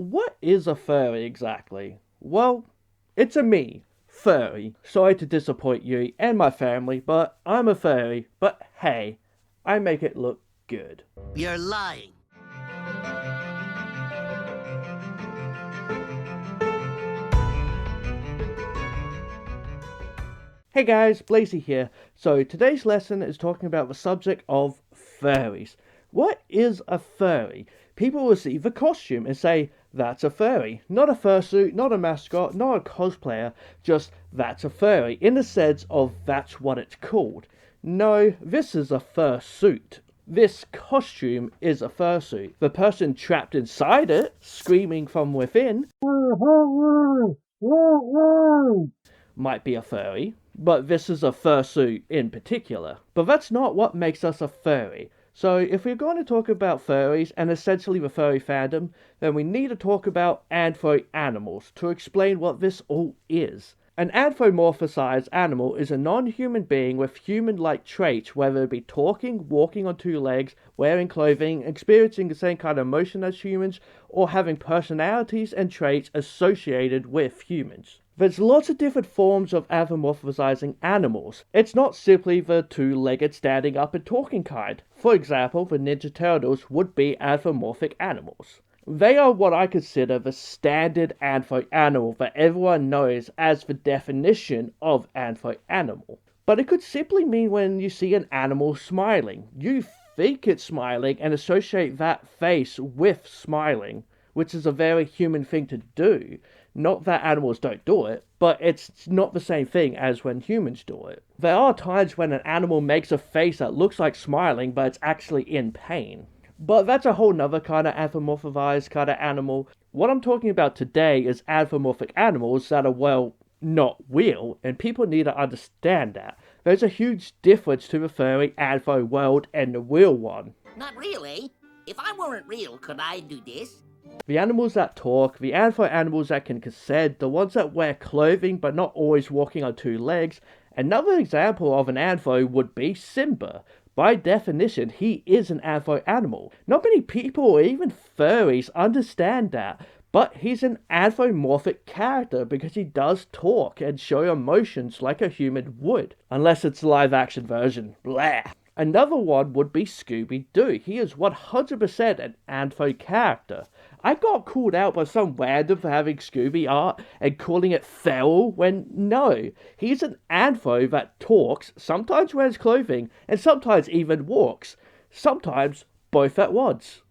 what is a furry exactly? Well, it's a me, furry. Sorry to disappoint you and my family, but I'm a furry. But hey, I make it look good. You're lying. Hey guys, Blazie here. So today's lesson is talking about the subject of furries. What is a furry? People will see the costume and say, that's a furry. Not a fursuit, not a mascot, not a cosplayer, just that's a furry, in the sense of that's what it's called. No, this is a fursuit. This costume is a fursuit. The person trapped inside it, screaming from within, might be a furry, but this is a fursuit in particular. But that's not what makes us a furry. So if we're going to talk about furries and essentially the furry fandom, then we need to talk about animals to explain what this all is. An anthropomorphized animal is a non-human being with human-like traits, whether it be talking, walking on two legs, wearing clothing, experiencing the same kind of emotion as humans, or having personalities and traits associated with humans. There's lots of different forms of anthropomorphizing animals. It's not simply the two-legged standing up and talking kind. For example, the Ninja Turtles would be anthropomorphic animals. They are what I consider the standard animal that everyone knows as the definition of animal. But it could simply mean when you see an animal smiling. You think it's smiling and associate that face with smiling, which is a very human thing to do. Not that animals don't do it, but it's not the same thing as when humans do it. There are times when an animal makes a face that looks like smiling, but it's actually in pain. But that's a whole nother kind of anthropomorphized kind of animal. What I'm talking about today is anthropomorphic animals that are, well, not real, and people need to understand that. There's a huge difference to the furry anthro world and the real one. Not really. If I weren't real, could I do this? The animals that talk, the anthro animals that can consent, the ones that wear clothing but not always walking on two legs. Another example of an anthro would be Simba. By definition, he is an anthro animal. Not many people or even furries understand that, but he's an anthropomorphic character because he does talk and show emotions like a human would. Unless it's the live action version. Blah. Another one would be Scooby-Doo. He is 100% an anthro character. I got called out by some random for having Scooby art and calling it feral when no. He's an anthro that talks, sometimes wears clothing, and sometimes even walks. Sometimes both at once.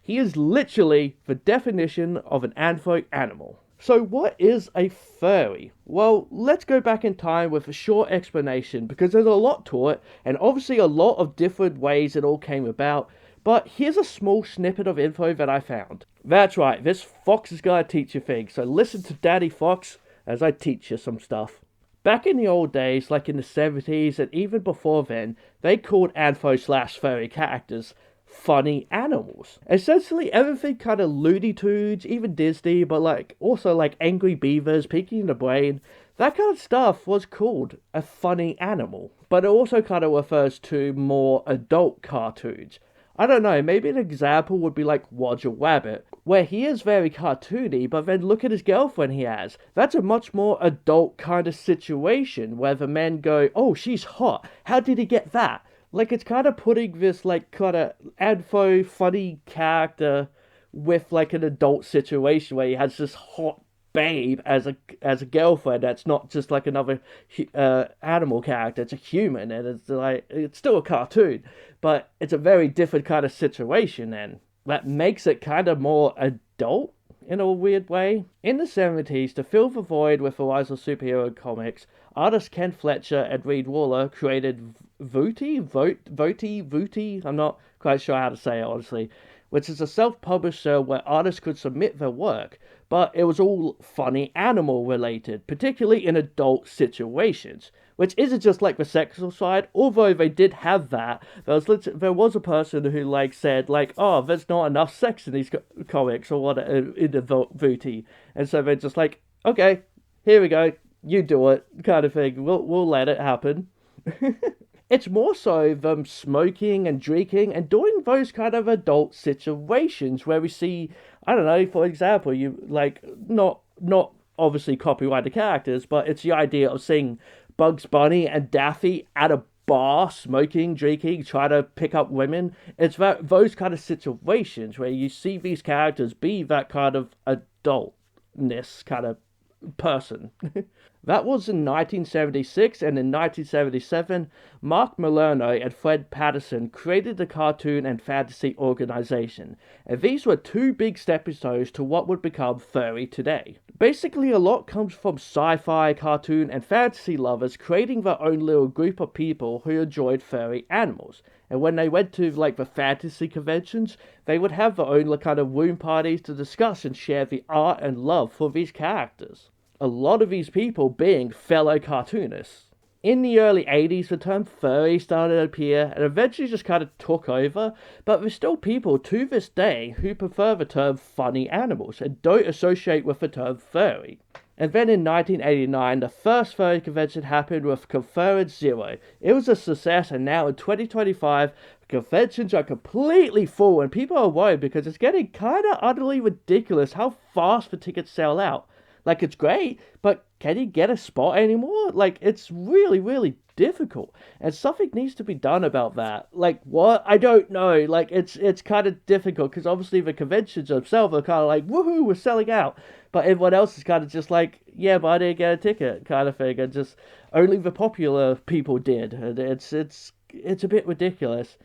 He is literally the definition of an anthro animal. So what is a furry? Well, let's go back in time with a short explanation because there's a lot to it and obviously a lot of different ways it all came about. But here's a small snippet of info that I found. That's right, this Fox is gonna teach you things, so listen to Daddy Fox as I teach you some stuff. Back in the old days, like in the 70s and even before then, they called anthro/furry characters funny animals. Essentially everything kind of Looney Tunes, even Disney, but also Angry Beavers, Pinky and the Brain, that kind of stuff was called a funny animal. But it also kind of refers to more adult cartoons. I don't know, maybe an example would be like Roger Rabbit, where he is very cartoony, but then look at his girlfriend he has. That's a much more adult kind of situation, where the men go, oh, she's hot, how did he get that? It's kind of putting this, kind of anthro funny character with, an adult situation where he has this hot babe as a girlfriend that's not just another animal character. It's a human, and it's still a cartoon, but it's a very different kind of situation, and that makes it kind of more adult in a weird way. In the 70s, to fill the void with the rise of superhero comics, artists Ken Fletcher and Reed Waller created Vooty, I'm not quite sure how to say it honestly, which is a self-published show where artists could submit their work, but it was all funny animal related, particularly in adult situations, which isn't just the sexual side, although they did have that. There was a person who said oh, there's not enough sex in these comics or what in the Vooty, and so they're just okay, here we go, you do it, kind of thing, we'll let it happen. It's more so them smoking and drinking and doing those kind of adult situations where we see, I don't know, for example, you like not obviously copyrighted characters, but it's the idea of seeing Bugs Bunny and Daffy at a bar, smoking, drinking, trying to pick up women. It's that those kind of situations where you see these characters be that kind of adultness kind of person. That was in 1976, and in 1977, Mark Millerno and Fred Patterson created the cartoon and fantasy organization, and these were two big stepping stones to what would become furry today. Basically, a lot comes from sci-fi, cartoon, and fantasy lovers creating their own little group of people who enjoyed furry animals. And when they went to like the fantasy conventions, they would have their own kind of womb parties to discuss and share the art and love for these characters. A lot of these people being fellow cartoonists. In the early 80s, the term furry started to appear and eventually just kind of took over, but there's still people to this day who prefer the term funny animals and don't associate with the term furry. And then in 1989, the first furry convention happened with Conference Zero. It was a success, and now in 2025, conventions are completely full, and people are worried because it's getting kind of utterly ridiculous how fast the tickets sell out. Like, it's great, but can you get a spot anymore? Like, it's really, really difficult. And something needs to be done about that. Like, what? I don't know. Like, it's kind of difficult, because obviously the conventions themselves are kind of like, woohoo, we're selling out. But everyone else is kind of just like, yeah, but I didn't get a ticket, kind of thing. And just, only the popular people did. And it's a bit ridiculous.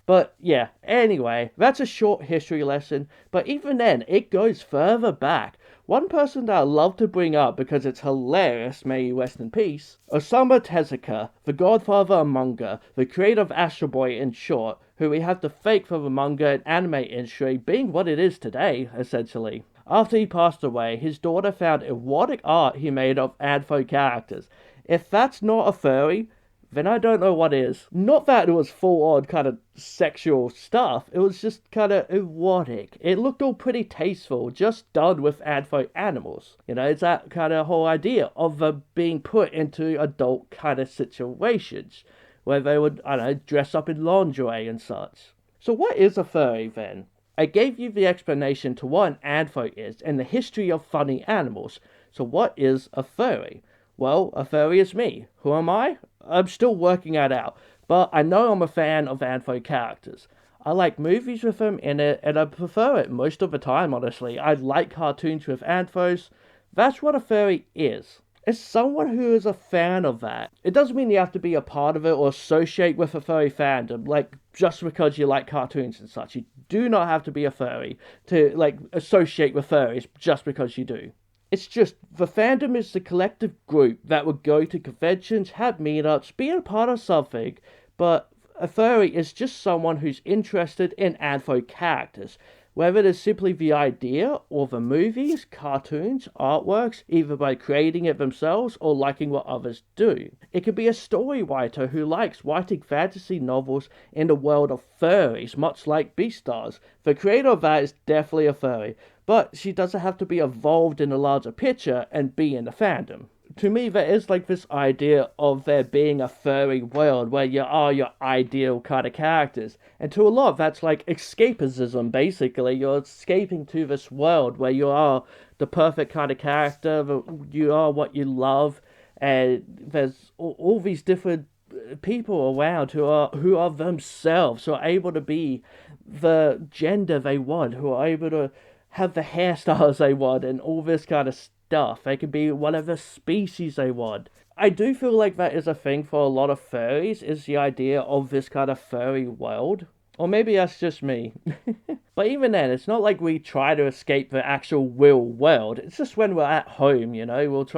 But yeah, anyway, that's a short history lesson. But even then, it goes further back. One person that I love to bring up because it's hilarious, may he rest in peace, Osamu Tezuka, the godfather of manga, the creator of Astro Boy in short, who we have to thank for the manga and anime industry being what it is today, essentially. After he passed away, his daughter found erotic art he made of anime characters. If that's not a furry, then I don't know what is. Not that it was full-on kind of sexual stuff, it was just kind of erotic. It looked all pretty tasteful, just done with animals. You know, it's that kind of whole idea of them being put into adult kind of situations, where they would, I don't know, dress up in lingerie and such. So what is a furry then? I gave you the explanation to what an anthro is and the history of funny animals. So what is a furry? Well, a furry is me. Who am I? I'm still working that out, but I know I'm a fan of anthro characters. I like movies with them in it, and I prefer it most of the time, honestly. I like cartoons with anthros. That's what a furry is. It's someone who is a fan of that. It doesn't mean you have to be a part of it or associate with a furry fandom, like, just because you like cartoons and such. You do not have to be a furry to, like, associate with furries just because you do. It's just, the fandom is the collective group that would go to conventions, have meetups, be a part of something, but a furry is just someone who's interested in anthro characters, whether it is simply the idea or the movies, cartoons, artworks, either by creating it themselves or liking what others do. It could be a story writer who likes writing fantasy novels in the world of furries, much like Beastars. The creator of that is definitely a furry, but she doesn't have to be involved in a larger picture and be in the fandom. To me, there is like this idea of there being a furry world where you are your ideal kind of characters. And to a lot, that's like escapism, basically. You're escaping to this world where you are the perfect kind of character, you are what you love, and there's all these different people around who are themselves, who are able to be the gender they want, who are able to have the hairstyles they want, and all this kind of stuff. They can be whatever species they want. I do feel like that is a thing for a lot of furries, is the idea of this kind of furry world. Or maybe that's just me. But even then, it's not like we try to escape the actual real world. It's just when we're at home, you know, we'll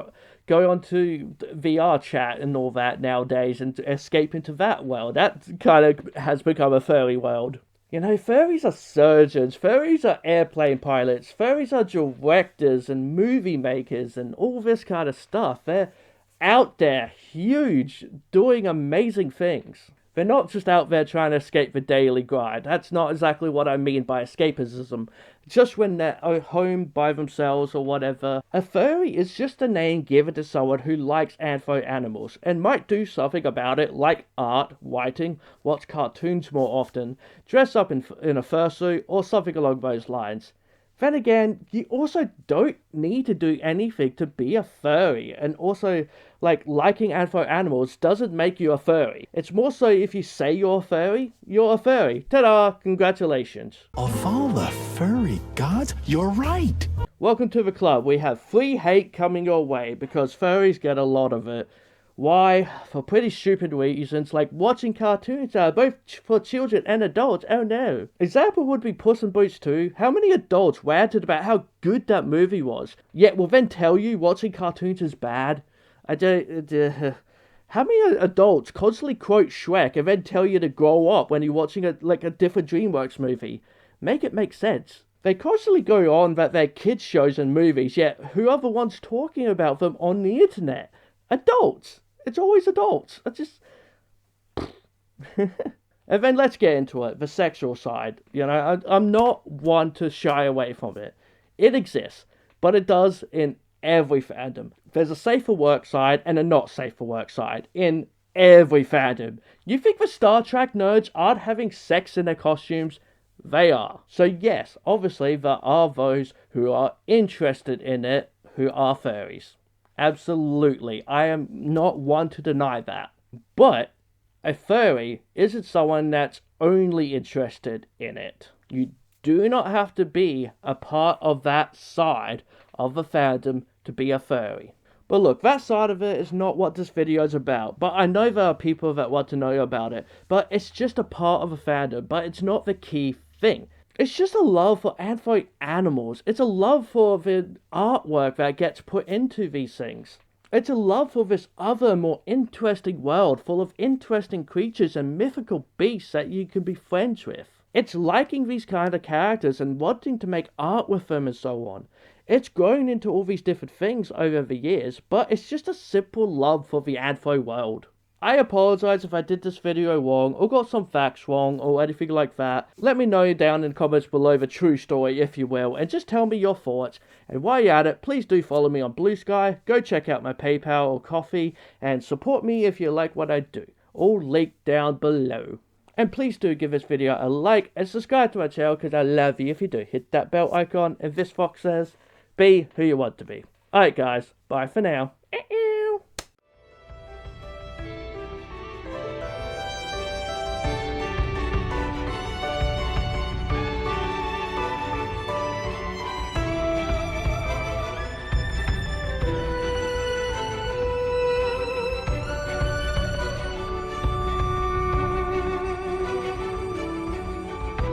go onto VR chat and all that nowadays and escape into that world. That kind of has become a furry world. You know, furries are surgeons, furries are airplane pilots, furries are directors and movie makers and all this kind of stuff. They're out there, huge, doing amazing things. They're not just out there trying to escape the daily grind. That's not exactly what I mean by escapism. Just when they're at home by themselves or whatever. A furry is just a name given to someone who likes antho animals and might do something about it, like art, writing, watch cartoons more often, dress up in a fursuit, or something along those lines. Then again, you also don't need to do anything to be a furry, and also, like, liking antho animals doesn't make you a furry. It's more so if you say you're a furry, you're a furry. Ta-da! Congratulations. Of all the furry gods, you're right. Welcome to the club. We have free hate coming your way because furries get a lot of it. Why? For pretty stupid reasons, like watching cartoons that are both for children and adults. Oh no. Example would be Puss in Boots 2. How many adults ranted about how good that movie was, yet will then tell you watching cartoons is bad? How many adults constantly quote Shrek and then tell you to grow up when you're watching a different DreamWorks movie? Make it make sense. They constantly go on that they're kids shows and movies, yet who are the ones talking about them on the internet? Adults. It's always adults. I just... And then let's get into it. The sexual side. You know, I'm not one to shy away from it. It exists. But it does in every fandom. There's a safe for work side and a not safe for work side. In every fandom. You think the Star Trek nerds aren't having sex in their costumes? They are. So yes, obviously there are those who are interested in it who are furries. Absolutely, I am not one to deny that. But a furry isn't someone that's only interested in it. You do not have to be a part of that side of the fandom to be a furry. But look, that side of it is not what this video is about. But I know there are people that want to know about it. But it's just a part of a fandom, but it's not the key thing. It's just a love for antho animals. It's a love for the artwork that gets put into these things. It's a love for this other, more interesting world full of interesting creatures and mythical beasts that you can be friends with. It's liking these kind of characters and wanting to make art with them and so on. It's grown into all these different things over the years, but it's just a simple love for the antho world. I apologize if I did this video wrong, or got some facts wrong, or anything like that. Let me know down in the comments below the true story, if you will, and just tell me your thoughts. And while you're at it, please do follow me on Blue Sky, go check out my PayPal or Coffee, and support me if you like what I do. All linked down below. And please do give this video a like, and subscribe to my channel, because I love you if you do. Hit that bell icon, and VitoFox says, be who you want to be. Alright guys, bye for now.